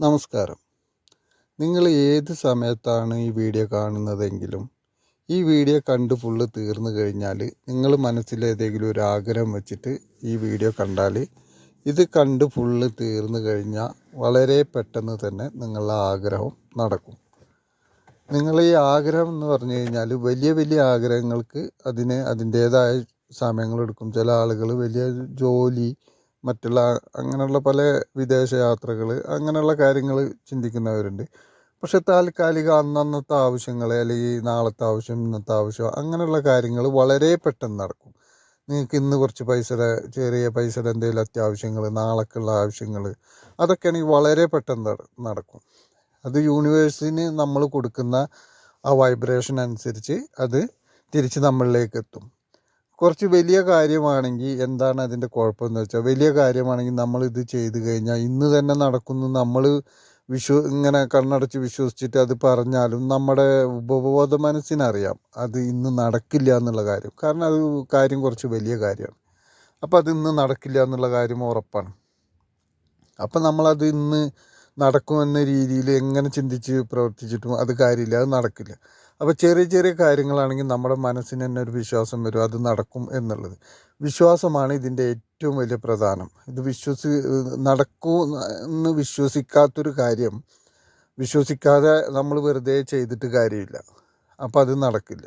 നമസ്കാരം. നിങ്ങൾ ഏത് സമയത്താണ് ഈ വീഡിയോ കാണുന്നതെങ്കിലും ഈ വീഡിയോ കണ്ട് ഫുള്ള് തീർന്നു കഴിഞ്ഞാൽ നിങ്ങൾ മനസ്സിലേതെങ്കിലും ഒരു ആഗ്രഹം വെച്ചിട്ട് ഈ വീഡിയോ കണ്ടാൽ ഇത് കണ്ട് ഫുള്ള് തീർന്നു കഴിഞ്ഞാൽ വളരെ പെട്ടെന്ന് തന്നെ നിങ്ങളുടെ ആഗ്രഹം നടക്കും. നിങ്ങൾ ഈ ആഗ്രഹം എന്ന് പറഞ്ഞു കഴിഞ്ഞാൽ വലിയ വലിയ ആഗ്രഹങ്ങൾക്ക് അതിൻ്റേതായ സമയങ്ങളെടുക്കും. ചില ആളുകൾ വലിയ ജോലി മറ്റുള്ള അങ്ങനെയുള്ള പല വിദേശ യാത്രകൾ അങ്ങനെയുള്ള കാര്യങ്ങൾ ചിന്തിക്കുന്നവരുണ്ട്. പക്ഷെ താൽക്കാലിക അന്നന്നത്തെ ആവശ്യങ്ങൾ അല്ലെങ്കിൽ നാളത്തെ ആവശ്യം ഇന്നത്തെ ആവശ്യം അങ്ങനെയുള്ള കാര്യങ്ങൾ വളരെ പെട്ടെന്ന് നടക്കും. നിങ്ങൾക്ക് ഇന്ന് കുറച്ച് പൈസയുടെ ചെറിയ പൈസയുടെ എന്തെങ്കിലും അത്യാവശ്യങ്ങൾ നാളേക്കുള്ള ആവശ്യങ്ങൾ അതൊക്കെയാണെങ്കിൽ വളരെ പെട്ടെന്ന് നടക്കും. അത് യൂണിവേഴ്സിന് നമ്മൾ കൊടുക്കുന്ന ആ വൈബ്രേഷൻ അനുസരിച്ച് അത് തിരിച്ച് നമ്മളിലേക്ക് എത്തും. കുറച്ച് വലിയ കാര്യമാണെങ്കിൽ എന്താണ് അതിൻ്റെ കുഴപ്പമെന്ന് വെച്ചാൽ, വലിയ കാര്യമാണെങ്കിൽ നമ്മളിത് ചെയ്ത് കഴിഞ്ഞാൽ ഇന്ന് തന്നെ നടക്കുന്നു നമ്മൾ ഇങ്ങനെ കണ്ണടച്ച് വിശ്വസിച്ചിട്ട് അത് പറഞ്ഞാലും നമ്മുടെ ഉപബോധ മനസ്സിനറിയാം അത് ഇന്ന് നടക്കില്ല എന്നുള്ള കാര്യം. കാരണം അത് കാര്യം കുറച്ച് വലിയ കാര്യമാണ്. അപ്പോൾ അത് ഇന്ന് നടക്കില്ല എന്നുള്ള കാര്യം ഉറപ്പാണ്. അപ്പം നമ്മളത് ഇന്ന് നടക്കുമെന്ന രീതിയിൽ എങ്ങനെ ചിന്തിച്ച് പ്രവർത്തിച്ചിട്ടും അത് കാര്യമില്ല, അത് നടക്കില്ല. അപ്പോൾ ചെറിയ ചെറിയ കാര്യങ്ങളാണെങ്കിൽ നമ്മുടെ മനസ്സിന് തന്നെ ഒരു വിശ്വാസം വരും അത് നടക്കും എന്നുള്ളത്. വിശ്വാസമാണ് ഇതിൻ്റെ ഏറ്റവും വലിയ പ്രധാനം. ഇത് നടക്കും എന്ന് വിശ്വസിക്കാത്തൊരു കാര്യം വിശ്വസിക്കാതെ നമ്മൾ വെറുതെ ചെയ്തിട്ട് കാര്യമില്ല. അപ്പോൾ അത് നടക്കില്ല.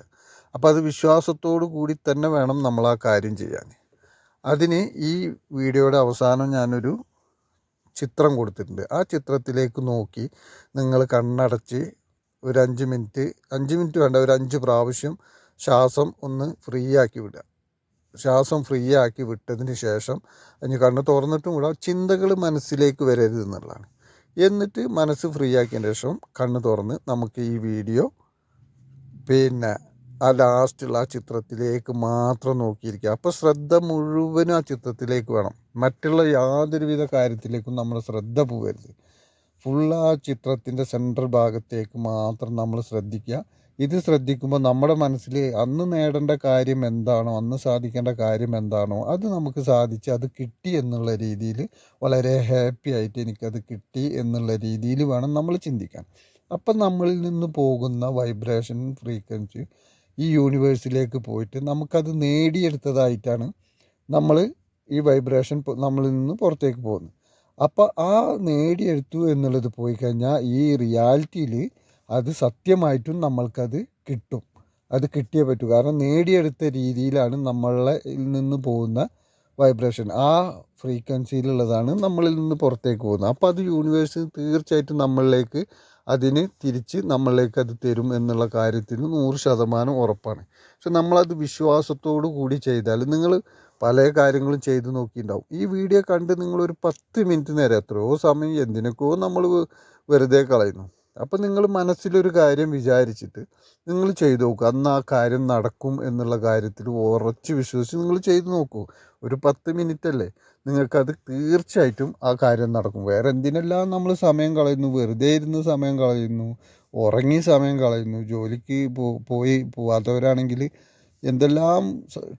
അപ്പോൾ അത് വിശ്വാസത്തോടു കൂടി തന്നെ വേണം നമ്മൾ ആ കാര്യം ചെയ്യാൻ. അതിന് ഈ വീഡിയോയുടെ അവസാനം ഞാനൊരു ചിത്രം കൊടുത്തിട്ടുണ്ട്. ആ ചിത്രത്തിലേക്ക് നോക്കി നിങ്ങൾ കണ്ണടച്ച് ഒരു 5 മിനിറ്റ് വേണ്ട, ഒരു 5 പ്രാവശ്യം ശ്വാസം ഒന്ന് ഫ്രീ ആക്കി വിടുക. ശ്വാസം ഫ്രീ ആക്കി വിട്ടതിന് ശേഷം അതിന് കണ്ണ് തുറന്നിട്ടും വിടാം. ചിന്തകൾ മനസ്സിലേക്ക് വരരുത് എന്നുള്ളതാണ്. എന്നിട്ട് മനസ്സ് ഫ്രീ ആക്കിയതിന് ശേഷം കണ്ണ് തുറന്ന് നമുക്ക് ഈ വീഡിയോ ആ ലാസ്റ്റുള്ള ആ ചിത്രത്തിലേക്ക് മാത്രം നോക്കിയിരിക്കുക. അപ്പോൾ ശ്രദ്ധ മുഴുവനും ആ ചിത്രത്തിലേക്ക് വേണം. മറ്റുള്ള യാതൊരുവിധ കാര്യത്തിലേക്കും നമ്മുടെ ശ്രദ്ധ പോകരുത്. ആ ചിത്രത്തിൻ്റെ സെൻട്രൽ ഭാഗത്തേക്ക് മാത്രം നമ്മൾ ശ്രദ്ധിക്കുക. ഇത് ശ്രദ്ധിക്കുമ്പോൾ നമ്മുടെ മനസ്സിൽ അന്ന് നേടേണ്ട കാര്യം എന്താണോ, അന്ന് സാധിക്കേണ്ട കാര്യം എന്താണോ അത് നമുക്ക് സാധിച്ച് അത് കിട്ടി എന്നുള്ള രീതിയിൽ വളരെ ഹാപ്പി ആയിട്ട് എനിക്കത് കിട്ടി എന്നുള്ള രീതിയിൽ വേണം നമ്മൾ ചിന്തിക്കാൻ. അപ്പം നമ്മളിൽ നിന്ന് പോകുന്ന വൈബ്രേഷൻ ഫ്രീക്വൻസി ഈ യൂണിവേഴ്സിലേക്ക് പോയിട്ട് നമുക്കത് നേടിയെടുത്തതായിട്ടാണ് നമ്മൾ ഈ വൈബ്രേഷൻ നമ്മളിൽ നിന്ന് പുറത്തേക്ക് പോകുന്നത്. അപ്പോൾ ആ നേടിയെടുത്തു എന്നുള്ളത് പോയി കഴിഞ്ഞാൽ ഈ റിയാലിറ്റിയിൽ അത് സത്യമായിട്ടും നമ്മൾക്കത് കിട്ടും. അത് കിട്ടിയേ പറ്റൂ. കാരണം നേടിയെടുത്ത രീതിയിലാണ് നമ്മളിൽ നിന്ന് പോകുന്ന വൈബ്രേഷൻ, ആ ഫ്രീക്വൻസിയിലുള്ളതാണ് നമ്മളിൽ നിന്ന് പുറത്തേക്ക് പോകുന്നത്. അപ്പോൾ അത് യൂണിവേഴ്സ് തീർച്ചയായിട്ടും നമ്മളിലേക്ക് അതിന് തിരിച്ച് നമ്മളിലേക്ക് അത് തരും എന്നുള്ള കാര്യത്തിന് 100% ഉറപ്പാണ്. പക്ഷെ നമ്മളത് വിശ്വാസത്തോടു കൂടി ചെയ്താൽ, നിങ്ങൾ പല കാര്യങ്ങളും ചെയ്ത് നോക്കിയിട്ടുണ്ടാവും. ഈ വീഡിയോ കണ്ട് നിങ്ങളൊരു 10 മിനിറ്റ് നേരം എത്രയോ സമയം എന്തിനൊക്കെയോ നമ്മൾ വെറുതെ കളയുന്നു. അപ്പം നിങ്ങൾ മനസ്സിലൊരു കാര്യം വിചാരിച്ചിട്ട് നിങ്ങൾ ചെയ്തു നോക്കുക. അന്ന് ആ കാര്യം നടക്കും എന്നുള്ള കാര്യത്തിൽ ഉറച്ച് വിശ്വസിച്ച് നിങ്ങൾ ചെയ്തു നോക്കൂ. ഒരു 10 മിനിറ്റ് അല്ലേ, നിങ്ങൾക്കത് തീർച്ചയായിട്ടും ആ കാര്യം നടക്കും. വേറെ എന്തിനെല്ലാം നമ്മൾ സമയം കളയുന്നു, വെറുതെ ഇരുന്ന് സമയം കളയുന്നു, ഉറങ്ങി സമയം കളയുന്നു. ജോലിക്ക് പോവാത്തവരാണെങ്കിൽ എന്തെല്ലാം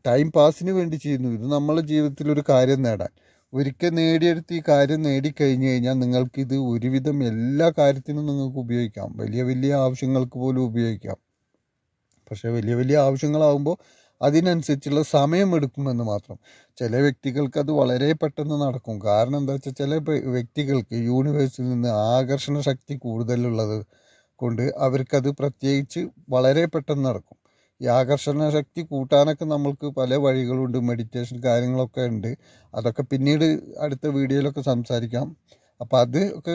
ടൈം പാസിന് വേണ്ടി ചെയ്യുന്നു. ഇത് നമ്മളെ ജീവിതത്തിലൊരു കാര്യം നേടാൻ, ഒരിക്കൽ നേടിയെടുത്ത് ഈ കാര്യം നേടിക്കഴിഞ്ഞ് കഴിഞ്ഞാൽ നിങ്ങൾക്കിത് ഒരുവിധം എല്ലാ കാര്യത്തിനും നിങ്ങൾക്ക് ഉപയോഗിക്കാം. വലിയ വലിയ ആവശ്യങ്ങൾക്ക് പോലും ഉപയോഗിക്കാം. പക്ഷേ വലിയ വലിയ ആവശ്യങ്ങളാകുമ്പോൾ അതിനനുസരിച്ചുള്ള സമയമെടുക്കുമെന്ന് മാത്രം. ചില വ്യക്തികൾക്ക് അത് വളരെ പെട്ടെന്ന് നടക്കും. കാരണം എന്താ വെച്ചാൽ ചില വ്യക്തികൾക്ക് യൂണിവേഴ്സിൽ നിന്ന് ആകർഷണ ശക്തി കൂടുതലുള്ളത് കൊണ്ട് അവർക്കത് പ്രത്യേകിച്ച് വളരെ പെട്ടെന്ന് നടക്കും. ഈ ആകർഷണ ശക്തി കൂട്ടാനൊക്കെ നമ്മൾക്ക് പല വഴികളുണ്ട്, മെഡിറ്റേഷൻ കാര്യങ്ങളൊക്കെ ഉണ്ട്. അതൊക്കെ പിന്നീട് അടുത്ത വീഡിയോയിലൊക്കെ സംസാരിക്കാം. അപ്പോൾ അത് ഒക്കെ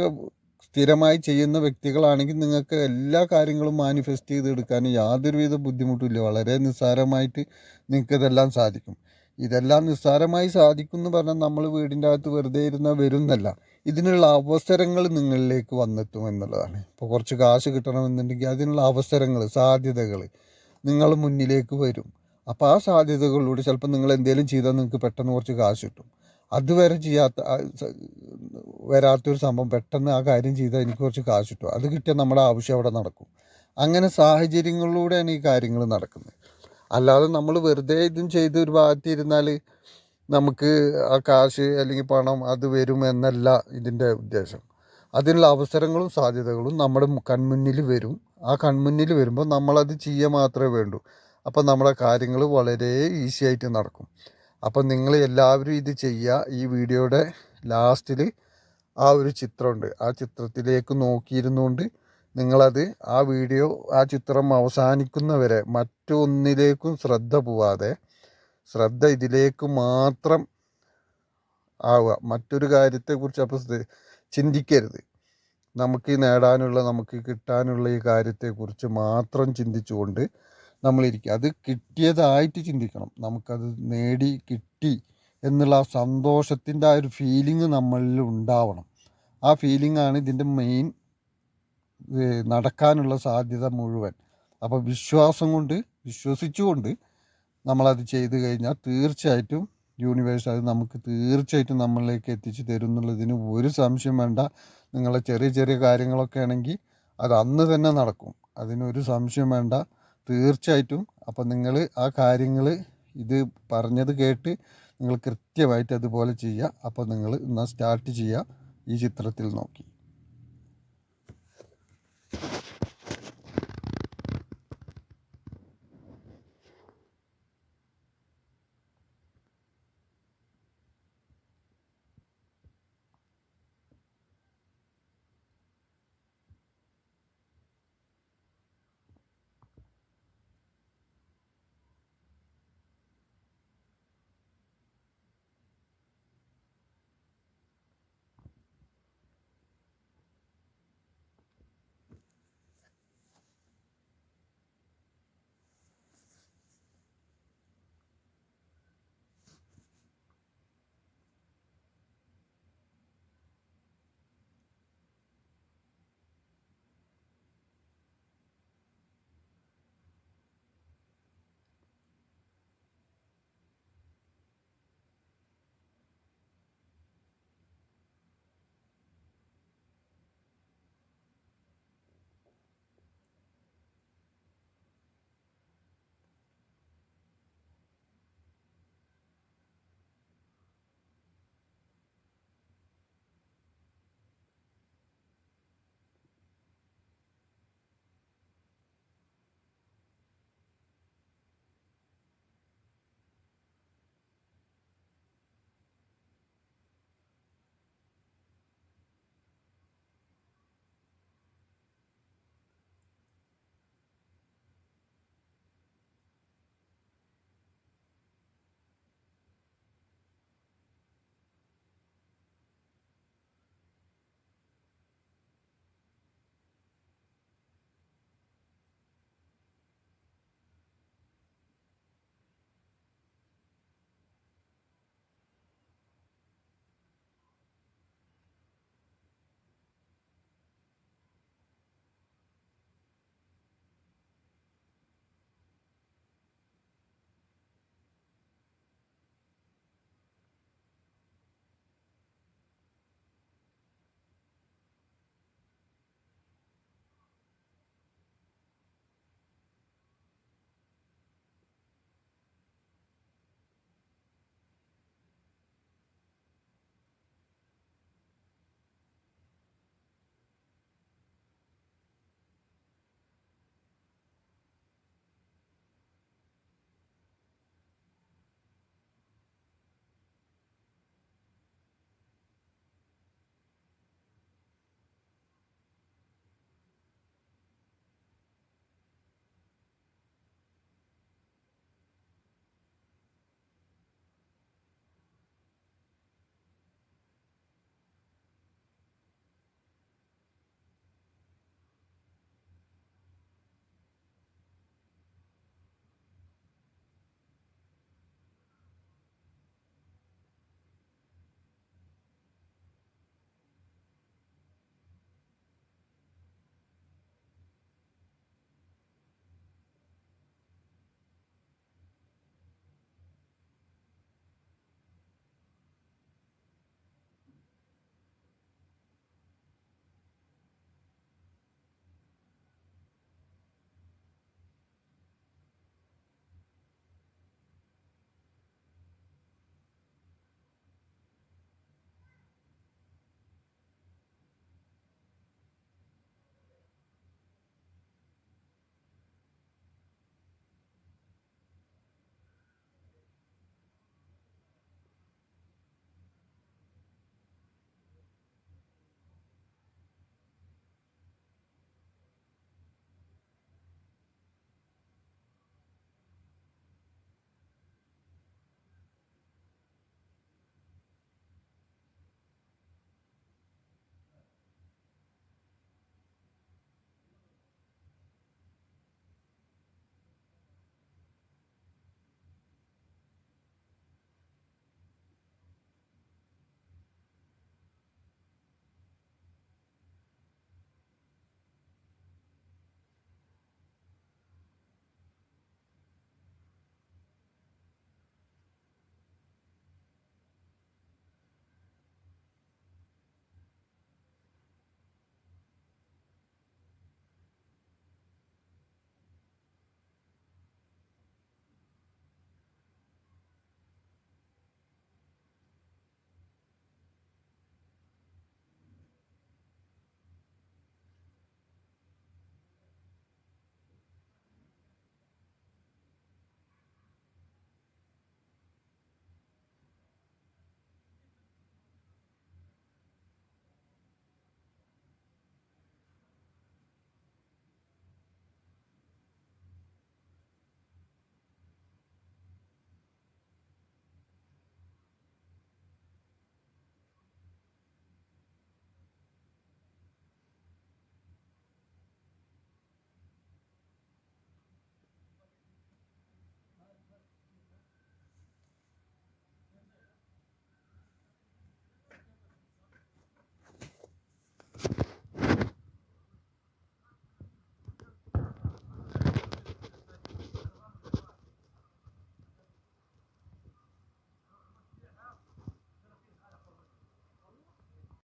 സ്ഥിരമായി ചെയ്യുന്ന വ്യക്തികളാണെങ്കിൽ നിങ്ങൾക്ക് എല്ലാ കാര്യങ്ങളും മാനിഫെസ്റ്റ് ചെയ്തെടുക്കാൻ യാതൊരുവിധ ബുദ്ധിമുട്ടില്ല. വളരെ നിസ്സാരമായിട്ട് നിങ്ങൾക്കിതെല്ലാം സാധിക്കും. ഇതെല്ലാം നിസ്സാരമായി സാധിക്കും എന്ന് പറഞ്ഞാൽ നമ്മൾ വീടിൻ്റെ അകത്ത് വെറുതെ ഇരുന്നാൽ വരുന്നല്ല, ഇതിനുള്ള അവസരങ്ങൾ നിങ്ങളിലേക്ക് വന്നെത്തും എന്നുള്ളതാണ്. ഇപ്പോൾ കുറച്ച് കാശ് കിട്ടണമെന്നുണ്ടെങ്കിൽ അതിനുള്ള അവസരങ്ങൾ, സാധ്യതകൾ നിങ്ങൾ മുന്നിലേക്ക് വരും. അപ്പോൾ ആ സാധ്യതകളിലൂടെ ചിലപ്പോൾ നിങ്ങൾ എന്തെങ്കിലും ചെയ്താൽ നിങ്ങൾക്ക് പെട്ടെന്ന് കുറച്ച് കാശ് കിട്ടും. അതുവരെ വരാത്തൊരു സംഭവം പെട്ടെന്ന് ആ കാര്യം ചെയ്താൽ എനിക്ക് കുറച്ച് കാശ് കിട്ടും, അത് കിട്ടിയാൽ നമ്മുടെ ആവശ്യം അവിടെ നടക്കും. അങ്ങനെ സാഹചര്യങ്ങളിലൂടെയാണ് ഈ കാര്യങ്ങൾ നടക്കുന്നത്. അല്ലാതെ നമ്മൾ വെറുതെ ഇതും ചെയ്ത് ഒരു ഭാഗത്തിരുന്നാൽ നമുക്ക് ആ കാശ് അല്ലെങ്കിൽ പണം അത് വരും എന്നല്ല ഇതിൻ്റെ ഉദ്ദേശം. അതിനുള്ള അവസരങ്ങളും സാധ്യതകളും നമ്മുടെ കൺമുന്നിൽ വരും. ആ കൺമുന്നിൽ വരുമ്പോൾ നമ്മളത് ചെയ്യുക മാത്രമേ വേണ്ടൂ. അപ്പം നമ്മുടെ കാര്യങ്ങൾ വളരെ ഈസി ആയിട്ട് നടക്കും. അപ്പം നിങ്ങൾ എല്ലാവരും ഇത് ചെയ്യുക. ഈ വീഡിയോയുടെ ലാസ്റ്റിൽ ആ ഒരു ചിത്രമുണ്ട്. ആ ചിത്രത്തിലേക്ക് നോക്കിയിരുന്നുകൊണ്ട് നിങ്ങളത് ആ വീഡിയോ ആ ചിത്രം അവസാനിക്കുന്നവരെ മറ്റൊന്നിലേക്കും ശ്രദ്ധ പോവാതെ ശ്രദ്ധ ഇതിലേക്ക് മാത്രം ആവുക. മറ്റൊരു കാര്യത്തെക്കുറിച്ച് അപ്പോൾ ചിന്തിക്കരുത്. നമുക്ക് നേടാനുള്ള നമുക്ക് കിട്ടാനുള്ള ഈ കാര്യത്തെക്കുറിച്ച് മാത്രം ചിന്തിച്ചുകൊണ്ട് നമ്മളിരിക്കുക. അത് കിട്ടിയതായിട്ട് ചിന്തിക്കണം. നമുക്കത് നേടി കിട്ടി എന്നുള്ള ആ സന്തോഷത്തിൻ്റെ ആ ഒരു ഫീലിംഗ് നമ്മളിൽ ഉണ്ടാവണം. ആ ഫീലിംഗാണ് ഇതിൻ്റെ മെയിൻ നടക്കാനുള്ള സാധ്യത മുഴുവൻ. അപ്പോൾ വിശ്വാസം കൊണ്ട് വിശ്വസിച്ചുകൊണ്ട് നമ്മളത് ചെയ്തു കഴിഞ്ഞാൽ തീർച്ചയായിട്ടും യൂണിവേഴ്സ് അത് നമുക്ക് തീർച്ചയായിട്ടും നമ്മളിലേക്ക് എത്തിച്ചു തരും എന്നുള്ളതിന് ഒരു സംശയം വേണ്ട. നിങ്ങളെ ചെറിയ ചെറിയ കാര്യങ്ങളൊക്കെ ആണെങ്കിൽ അത് അന്ന് തന്നെ നടക്കും, അതിനൊരു സംശയം വേണ്ട തീർച്ചയായിട്ടും. അപ്പം നിങ്ങൾ ആ കാര്യങ്ങൾ ഇത് പറഞ്ഞത് കേട്ട് നിങ്ങൾ കൃത്യമായിട്ട് അതുപോലെ ചെയ്യുക. അപ്പോൾ നിങ്ങൾ എന്നാൽ സ്റ്റാർട്ട് ചെയ്യുക ഈ ചിത്രത്തിൽ നോക്കി.